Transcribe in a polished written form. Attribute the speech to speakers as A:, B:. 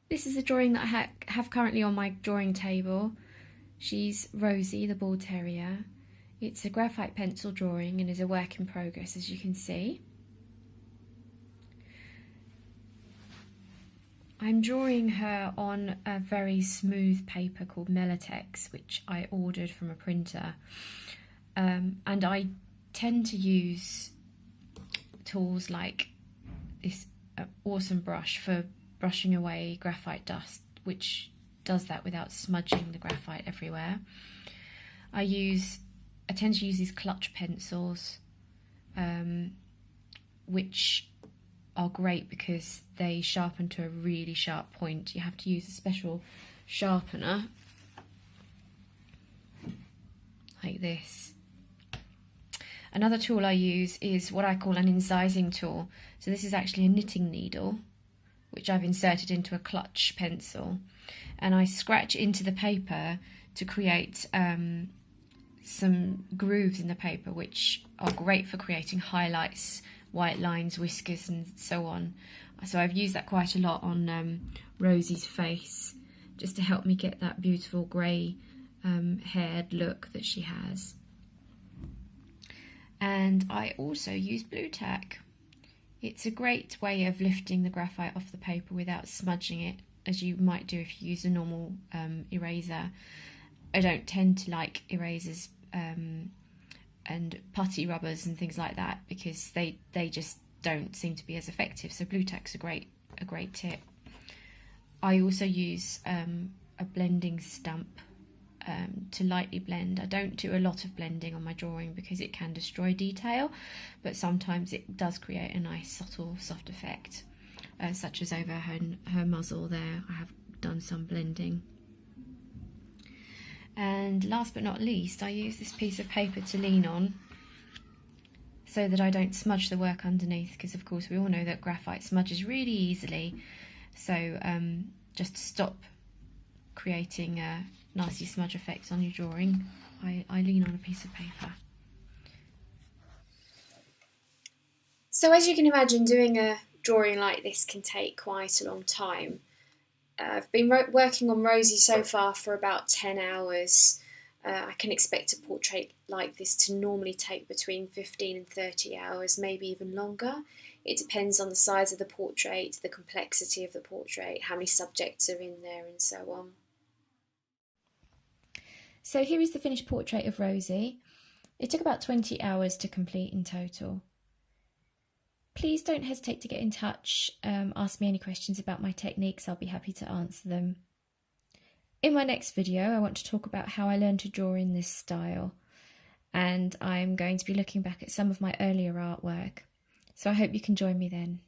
A: This is a drawing that I have currently on my drawing table. She's Rosie, the Bull Terrier. It's a graphite pencil drawing and is a work in progress, as you can see. I'm drawing her on a very smooth paper called Melatex, which I ordered from a printer. And I tend to use tools like this awesome brush for brushing away graphite dust, which does that without smudging the graphite everywhere. I tend to use these clutch pencils, which are great because they sharpen to a really sharp point. You have to use a special sharpener like this. Another tool I use is what I call an incising tool. So this is actually a knitting needle, which I've inserted into a clutch pencil, and I scratch into the paper to create some grooves in the paper, which are great for creating highlights, white lines, whiskers and so on. So I've used that quite a lot on Rosie's face, just to help me get that beautiful grey haired look that she has. And I also use blue tack. It's a great way of lifting the graphite off the paper without smudging it, as you might do if you use a normal eraser. I don't tend to like erasers and putty rubbers and things like that because they just don't seem to be as effective. So blue tack's a great tip. I also use a blending stump to lightly blend. I don't do a lot of blending on my drawing because it can destroy detail, but sometimes it does create a nice subtle soft effect, such as over her muzzle there. I have done some blending. And last but not least, I use this piece of paper to lean on so that I don't smudge the work underneath, because of course we all know that graphite smudges really easily. So just to stop creating nasty smudge effects on your drawing, I lean on a piece of paper. So as you can imagine, doing a drawing like this can take quite a long time. I've been working on Rosie so far for about 10 hours. I can expect a portrait like this to normally take between 15 and 30 hours, maybe even longer. It depends on the size of the portrait, the complexity of the portrait, how many subjects are in there and so on. So here is the finished portrait of Rosie. It took about 20 hours to complete in total. Please don't hesitate to get in touch, ask me any questions about my techniques, I'll be happy to answer them. In my next video I want to talk about how I learned to draw in this style, and I'm going to be looking back at some of my earlier artwork, so I hope you can join me then.